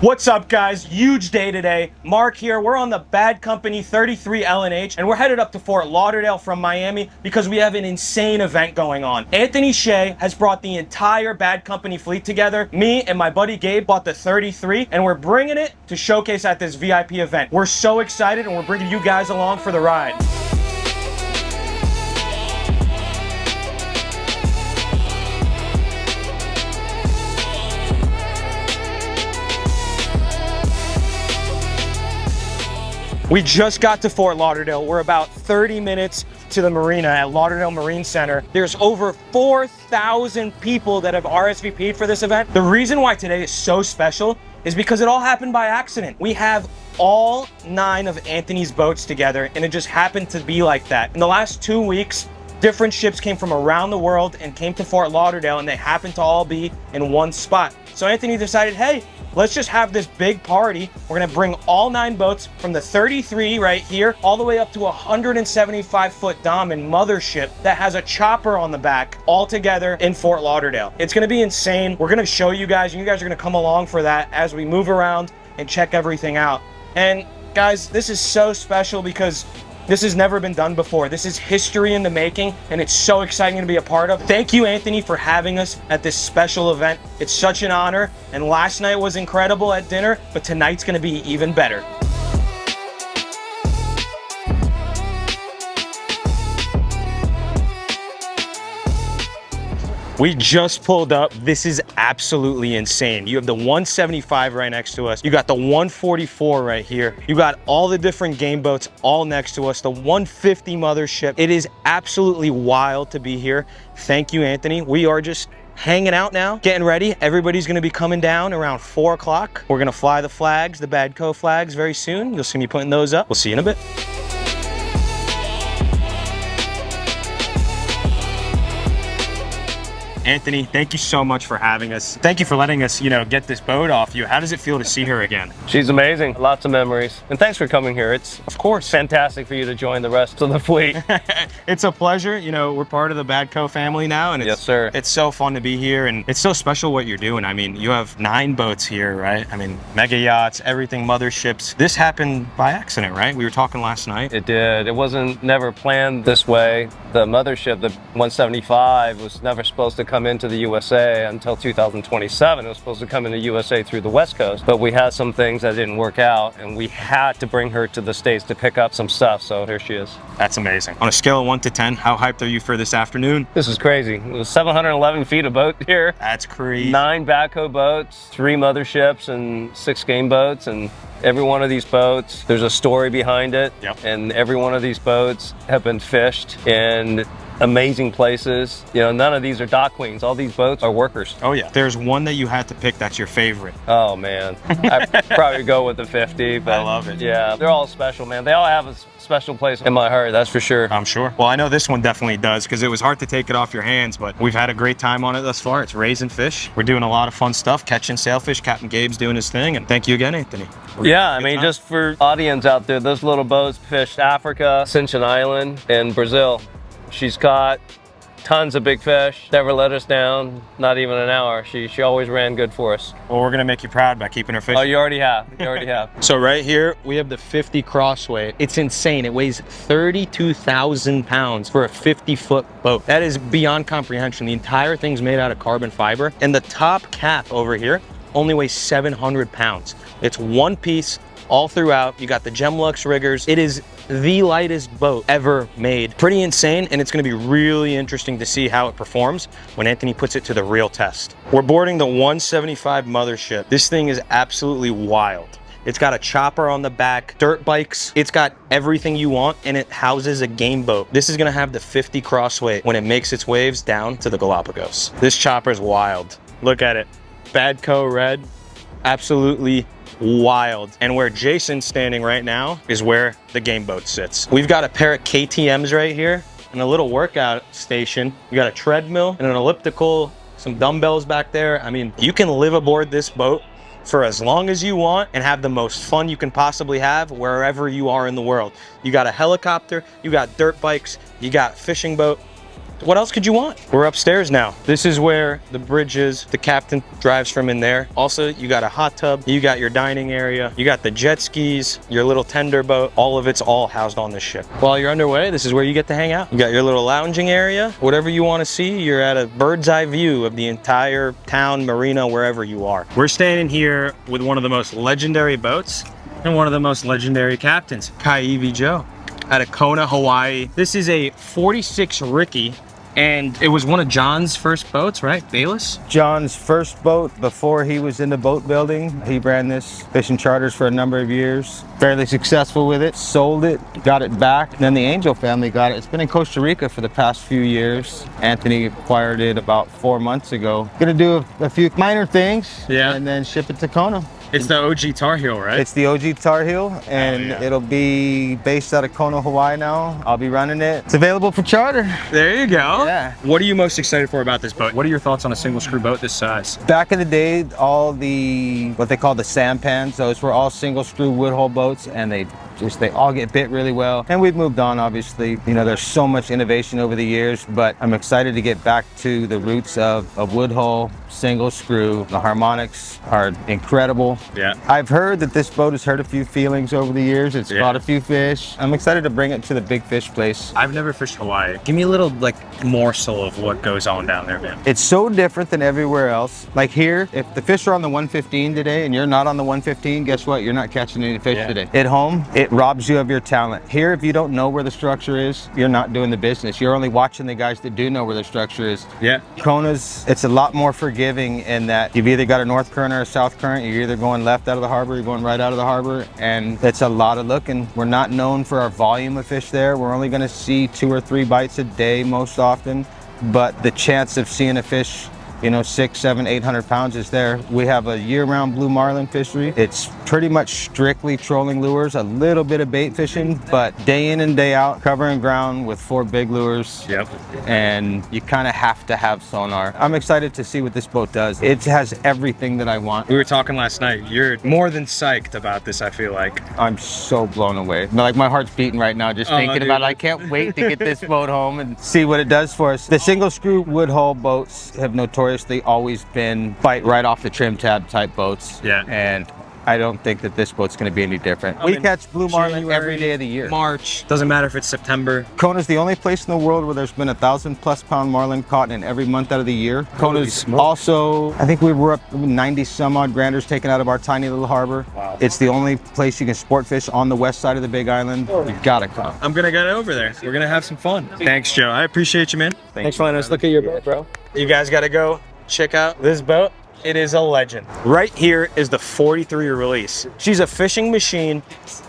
What's up, guys? Huge day today. Mark here. We're on the Bad Company 33 LNH and we're headed up to Fort Lauderdale from Miami because we have an insane event going on. Anthony Shay has brought the entire Bad Company fleet together. Me and my buddy Gabe bought the 33 and we're bringing it to showcase at this VIP event. We're so excited and we're bringing you guys along for the ride. We just got to Fort Lauderdale. We're about 30 minutes to the marina at Lauderdale Marine Center. There's over 4,000 people that have RSVP'd for this event. The reason why today is so special is because it all happened by accident. We have all 9 of Anthony's boats together and it just happened to be like that. In the last 2 weeks, different ships came from around the world and came to Fort Lauderdale and they happened to all be in one spot. So Anthony decided, hey, let's just have this big party. We're gonna bring all 9 boats from the 33 right here all the way up to a 175-foot Dom and Mothership that has a chopper on the back all together in Fort Lauderdale. It's gonna be insane. We're gonna show you guys and you guys are gonna come along for that as we move around and check everything out. And guys, this is so special because this has never been done before. This is history in the making, and it's so exciting to be a part of. Thank you, Anthony, for having us at this special event. It's such an honor, and last night was incredible at dinner, but tonight's gonna be even better. We just pulled up. This is absolutely insane. You have the 175 right next to us. You got the 144 right here. You got all the different game boats all next to us. The 150 Mothership. It is absolutely wild to be here. Thank you, Anthony. We are just hanging out now, getting ready. Everybody's gonna be coming down around 4 o'clock. We're gonna fly the flags, the BadCo flags very soon. You'll see me putting those up. We'll see you in a bit. Anthony, thank you so much for having us. Thank you for letting us, get this boat off you. How does it feel to see her again? She's amazing. Lots of memories. And thanks for coming here. It's, of course, fantastic for you to join the rest of the fleet. It's a pleasure. We're part of the BadCo family now. And yes, sir. It's so fun to be here. And it's so special what you're doing. I mean, you have 9 boats here, right? I mean, mega yachts, everything, motherships. This happened by accident, right? We were talking last night. It did. It wasn't never planned this way. The mothership, the 175, was never supposed to come into the USA until 2027. It was supposed to come into USA through the West Coast, but we had some things that didn't work out and we had to bring her to the States to pick up some stuff, so here she is. That's amazing. On a scale of 1 to 10, how hyped are you for this afternoon? This is crazy. It was 711 feet of boat here. That's crazy. 9 BadCo boats, 3 motherships, and 6 game boats, and every one of these boats, there's a story behind it. Yep. And every one of these boats have been fished in amazing places. None of these are dock queens. All these boats are workers. Oh yeah. There's one that you had to pick that's your favorite. Oh man, I'd probably go with the 50, but I love it. Yeah, they're all special, man. They all have a special place in my heart, that's for sure. I'm sure. Well, I know this one definitely does because it was hard to take it off your hands, but we've had a great time on it thus far. It's raising fish. We're doing a lot of fun stuff, catching sailfish. Captain Gabe's doing his thing, and thank you again, Anthony. Yeah, I mean, just for audience out there, those little boats fished Africa, Ascension Island, and Brazil. She's caught tons of big fish, never let us down, not even an hour. She always ran good for us. Well, we're gonna make you proud by keeping her fishing. Oh, you already have, you already have. So right here, we have the 50 Crossway. It's insane. It weighs 32,000 pounds for a 50-foot boat. That is beyond comprehension. The entire thing's made out of carbon fiber. And the top cap over here only weighs 700 pounds. It's one piece all throughout. You got the Gemlux riggers. It is the lightest boat ever made. Pretty insane, and it's gonna be really interesting to see how it performs when Anthony puts it to the real test. We're boarding the 175 Mothership. This thing is absolutely wild. It's got a chopper on the back, dirt bikes. It's got everything you want, and it houses a game boat. This is gonna have the 50 Crossway when it makes its waves down to the Galapagos. This chopper is wild. Look at it. BadCo red, absolutely wild. And where Jason's standing right now is where the game boat sits. We've got a pair of KTMs right here and a little workout station. You got a treadmill and an elliptical, some dumbbells back there. I mean, you can live aboard this boat for as long as you want and have the most fun you can possibly have wherever you are in the world. You got a helicopter, you got dirt bikes, you got fishing boat. what else could you want? We're upstairs now. This is where the bridge is. The captain drives from in there. Also, you got a hot tub. You got your dining area. You got the jet skis, your little tender boat. All of it's all housed on this ship. While you're underway, this is where you get to hang out. You got your little lounging area. Whatever you want to see, you're at a bird's eye view of the entire town, marina, wherever you are. We're standing here with one of the most legendary boats and one of the most legendary captains, Kaiwi Joe, out of Kona, Hawaii. This is a 46 Ricky, and it was one of John's first boats, right? Bayless? John's first boat before he was in the boat building. He ran this fishing charters for a number of years. Fairly successful with it, sold it, got it back. Then the Angel family got it. It's been in Costa Rica for the past few years. Anthony acquired it about 4 months ago. Gonna do a few minor things, yeah, and then ship it to Kona. It's the OG Tar Heel, right? It's the OG Tar Heel, and it'll be based out of Kona, Hawaii now. I'll be running it. It's available for charter. There you go. Yeah. What are you most excited for about this boat? What are your thoughts on a single screw boat this size? Back in the day, all the, what they call the sampans, those were all single screw woodhull boats, and they all get bit really well. And we've moved on, obviously. You know, there's so much innovation over the years, but I'm excited to get back to the roots of woodhull, single screw. The harmonics are incredible. Yeah. I've heard that this boat has hurt a few feelings over the years. It's caught a few fish. I'm excited to bring it to the big fish place. I've never fished Hawaii. Give me a little morsel of what goes on down there, man. It's so different than everywhere else. Like here, if the fish are on the 115 today and you're not on the 115, guess what? You're not catching any fish today. At home, it robs you of your talent. Here, if you don't know where the structure is, you're not doing the business. You're only watching the guys that do know where the structure is. Yeah. Kona's, it's a lot more forgiving in that you've either got a north current or a south current. You're either going left out of the harbor, you're going right out of the harbor, and it's a lot of looking. We're not known for our volume of fish there. We're only gonna see 2 or 3 bites a day most often, but the chance of seeing a fish, you know, 600, 700, 800 pounds is there. We have a year-round blue marlin fishery. It's pretty much strictly trolling lures, a little bit of bait fishing, but day in and day out, covering ground with 4 big lures. Yep. And you kind of have to have sonar. I'm excited to see what this boat does. It has everything that I want. We were talking last night. You're more than psyched about this, I feel like. I'm so blown away. Like, my heart's beating right now just thinking about it. I can't wait to get this boat home and see what it does for us. The single screw woodhull boats have notoriously always been bite right off the trim tab type boats. Yeah. And I don't think that this boat's going to be any different. We catch blue marlin every day of the year. March, doesn't matter if it's September. Kona's the only place in the world where there's been 1,000+ pound marlin caught in every month out of the year. Kona's also, I think we were up 90 some odd granders taken out of our tiny little harbor. Wow. It's the only place you can sport fish on the west side of the Big Island. You gotta come. I'm gonna get over there. We're gonna have some fun. Thanks, Joe. I appreciate you, man. Thanks for letting us look at your boat, bro. You guys gotta go check out this boat. It is a legend. Right here is the 43 release. She's a fishing machine.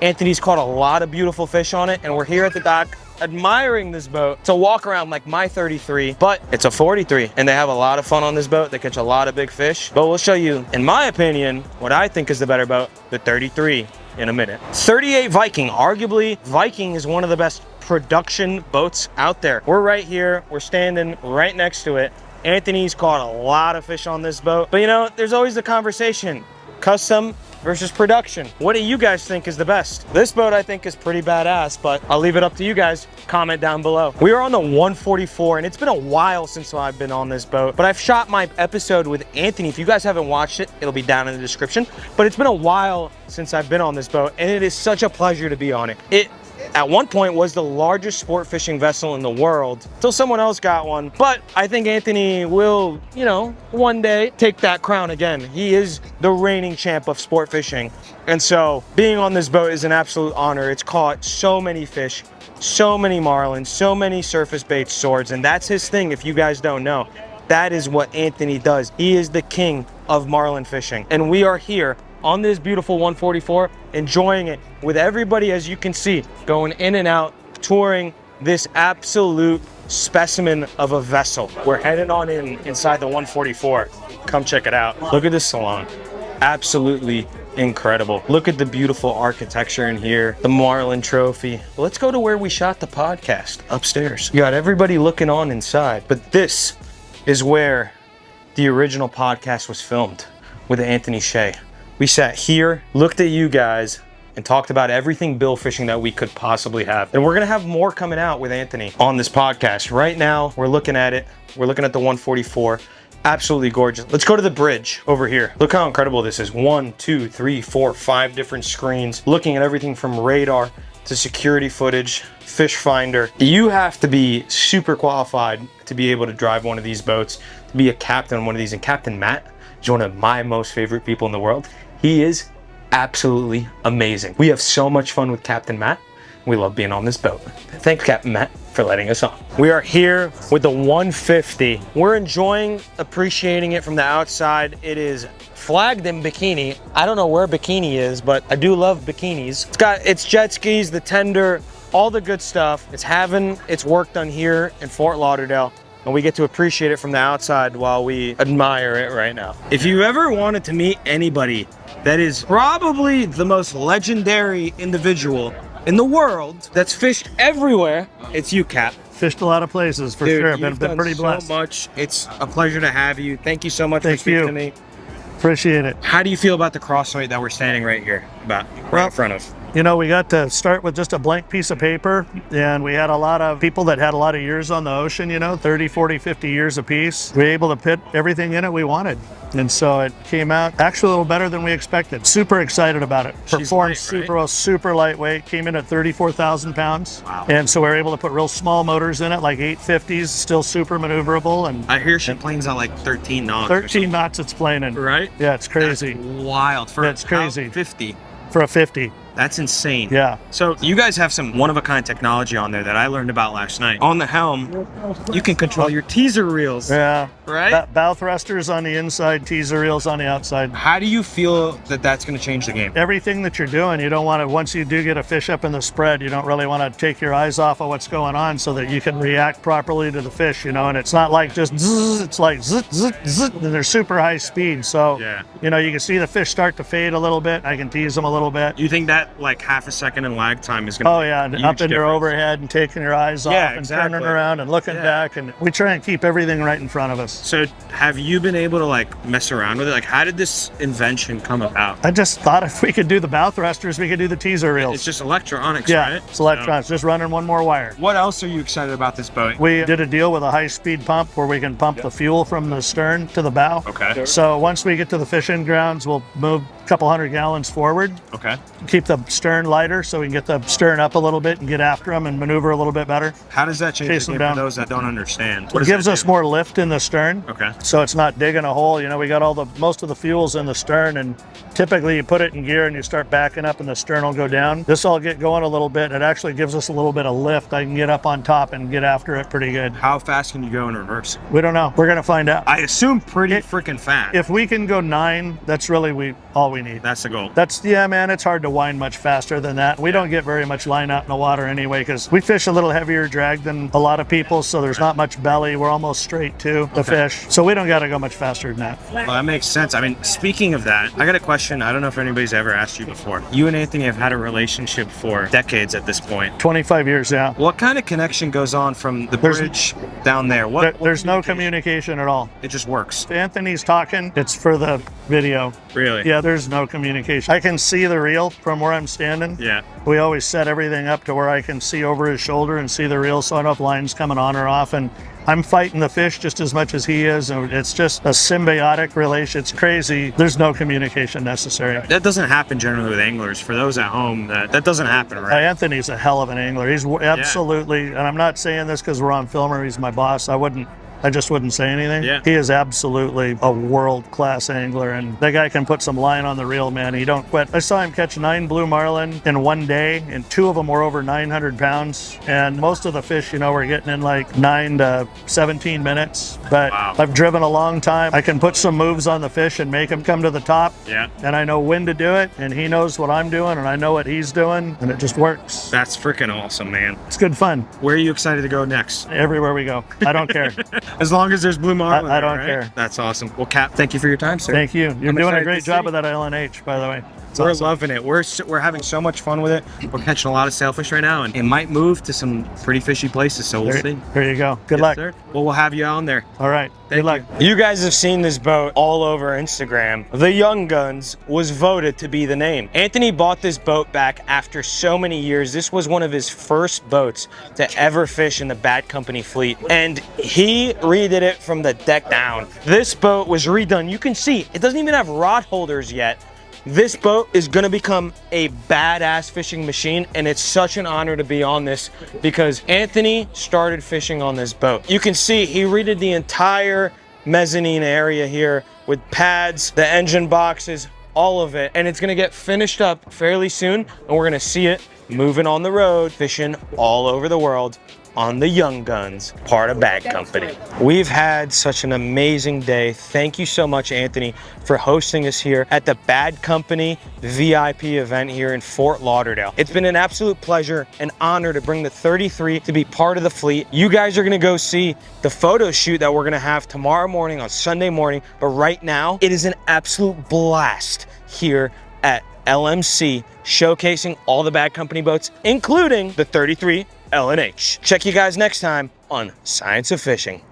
Anthony's caught a lot of beautiful fish on it, and we're here at the dock admiring this boat. It's a walk around like my 33, but it's a 43, and they have a lot of fun on this boat. They catch a lot of big fish, but we'll show you, in my opinion, what I think is the better boat, the 33, in a minute. 38 Viking. Arguably, Viking is one of the best production boats out there. We're right here. We're standing right next to it. Anthony's caught a lot of fish on this boat, but you know, there's always the conversation, custom versus production. What do you guys think is the best? This boat I think is pretty badass, but I'll leave it up to you guys. Comment down below. We are on the 144, and it's been a while since I've been on this boat, but I've shot my episode with Anthony. If you guys haven't watched it, it'll be down in the description, but it's been a while since I've been on this boat, and it is such a pleasure to be on it. It at one point was the largest sport fishing vessel in the world until someone else got one. But I think Anthony will, you know, one day take that crown again. He is the reigning champ of sport fishing. And so being on this boat is an absolute honor. It's caught so many fish, so many marlin, so many surface bait swords. And that's his thing, if you guys don't know. That is what Anthony does. He is the king of marlin fishing. And we are here on this beautiful 144, enjoying it with everybody, as you can see, going in and out, touring this absolute specimen of a vessel. We're headed on inside the 144. Come check it out. Look at this salon. Absolutely incredible. Look at the beautiful architecture in here, the Marlin trophy. Let's go to where we shot the podcast, upstairs. You got everybody looking on inside, but this is where the original podcast was filmed with Anthony Shay. We sat here, looked at you guys, and talked about everything bill fishing that we could possibly have. And we're gonna have more coming out with Anthony on this podcast. Right now, we're looking at it. We're looking at the 144. Absolutely gorgeous. Let's go to the bridge over here. Look how incredible this is. 1, 2, 3, 4, 5 different screens, looking at everything from radar to security footage, fish finder. You have to be super qualified to be able to drive one of these boats, to be a captain on one of these. And Captain Matt is one of my most favorite people in the world. He is absolutely amazing. We have so much fun with Captain Matt. We love being on this boat. Thanks, Captain Matt, for letting us on. We are here with the 150. We're enjoying, appreciating it from the outside. It is flagged in bikini. I don't know where bikini is, but I do love bikinis. It's got its jet skis, the tender, all the good stuff. It's having its work done here in Fort Lauderdale, and we get to appreciate it from the outside while we admire it right now. If you ever wanted to meet anybody that is probably the most legendary individual in the world that's fished everywhere, it's you, Cap. Fished a lot of places, for sure. Been pretty blessed. So much. It's a pleasure to have you. Thank you so much for speaking to me. Appreciate it. How do you feel about the Crossway that we're standing right here, right in front of? You know, we got to start with just a blank piece of paper, and we had a lot of people that had a lot of years on the ocean, you know, 30, 40, 50 years apiece. We were able to put everything in it we wanted. And so it came out actually a little better than we expected. Super excited about it. Performed super well, super lightweight, came in at 34,000 pounds. Wow. And so we were able to put real small motors in it, like 850s, still super maneuverable. And I hear she planes at like 13 knots. 13 knots it's planing. Right? Yeah, it's crazy. That's wild. For It's crazy. 50. For a 50. That's insane. Yeah. So you guys have some one-of-a-kind technology on there that I learned about last night. On the helm, you can control your teaser reels. Yeah. Right? Bow thrusters on the inside, teaser reels on the outside. How do you feel that that's going to change the game? Everything that you're doing, you don't want to, once you do get a fish up in the spread, you don't really want to take your eyes off of what's going on so that you can react properly to the fish, you know, and it's not like just zzz, it's like zzz, zzz, zzz, and they're super high speed. So, yeah. You know, you can see the fish start to fade a little bit. I can tease them a little bit. You think that like half a second in lag time is going to Oh yeah, and up in your overhead and taking your eyes off and turning around and looking back, and we try and keep everything right in front of us. So have you been able to like mess around with it? Like how did this invention come about? I just thought if we could do the bow thrusters, we could do the teaser reels. It's just electronics, yeah, right? It's electronics, just running one more wire. What else are you excited about this boat? We did a deal with a high-speed pump where we can pump the fuel from the stern to the bow. Okay. So once we get to the fishing grounds, we'll move a couple 100 gallons forward. Okay. Keep the stern lighter so we can get the stern up a little bit and get after them and maneuver a little bit better. How does that change Chase the them game down. for those that don't understand? It gives us more lift in the stern. Okay. So it's not digging a hole. You know, we got most of the fuels in the stern, and typically you put it in gear and you start backing up and the stern will go down. This will get going a little bit. It actually gives us a little bit of lift. I can get up on top and get after it pretty good. How fast can you go in reverse? We don't know. We're going to find out. I assume pretty freaking fast. If we can go 9, that's really all we need. That's the goal. Yeah, man, it's hard to wind much faster than that. We don't get very much line out in the water anyway because we fish a little heavier drag than a lot of people, so there's not much belly. We're almost straight to the fish, so we don't got to go much faster than that. Well, that makes sense. I mean, speaking of that, I got a question. I don't know if anybody's ever asked you before. You and Anthony have had a relationship for decades at this point. 25 years, yeah. What kind of connection goes on from the bridge down there? There's no communication at all. It just works. If Anthony's talking, it's for the video. Really? Yeah, there's no communication. I can see the reel from where I'm standing. Yeah. We always set everything up to where I can see over his shoulder and see the reel, so I know if line's coming on or off. And I'm fighting the fish just as much as he is, and it's just a symbiotic relation. It's crazy. There's no communication necessary. That doesn't happen generally with anglers. For those at home, that doesn't happen, right? Anthony's a hell of an angler. He's absolutely, and I'm not saying this because we're on film or he's my boss. I just wouldn't say anything. Yeah. He is absolutely a world-class angler, and that guy can put some line on the reel, man. He don't quit. I saw him catch 9 blue marlin in one day, and 2 of them were over 900 pounds. And most of the fish, you know, we're getting in like 9 to 17 minutes. But wow. I've driven a long time. I can put some moves on the fish and make them come to the top. Yeah. And I know when to do it, and he knows what I'm doing, and I know what he's doing, and it just works. That's freaking awesome, man. It's good fun. Where are you excited to go next? Everywhere we go. I don't care. As long as there's blue marlin. I don't care. That's awesome. Well, Cap, thank you for your time, sir. Thank you. You're doing a great to job see. with that LNH, by the way. We're awesome. loving it. We're having so much fun with it. We're catching a lot of sailfish right now, and it might move to some pretty fishy places, so we'll see. There you go. Good Yes, luck. sir. Well, we'll have you on there. All right. Good luck. You guys have seen this boat all over Instagram. The Young Guns was voted to be the name. Anthony bought this boat back after so many years. This was one of his first boats to ever fish in the Bad Company fleet, and he redid it from the deck down. This boat was redone. You can see it doesn't even have rod holders yet. This boat is gonna become a badass fishing machine, and it's such an honor to be on this because Anthony started fishing on this boat. You can see he redid the entire mezzanine area here with pads, the engine boxes, all of it, and it's gonna get finished up fairly soon, and we're gonna see it moving on the road, fishing all over the world on the Young Guns, part of Bad Company. We've had such an amazing day. Thank you so much, Anthony, for hosting us here at the Bad Company VIP event here in Fort Lauderdale. It's been an absolute pleasure and honor to bring the 33 to be part of the fleet. You guys are gonna go see the photo shoot that we're gonna have tomorrow morning on Sunday morning, but right now, it is an absolute blast here at LMC, showcasing all the Bad Company boats, including the 33 L&H. Check you guys next time on Science of Fishing.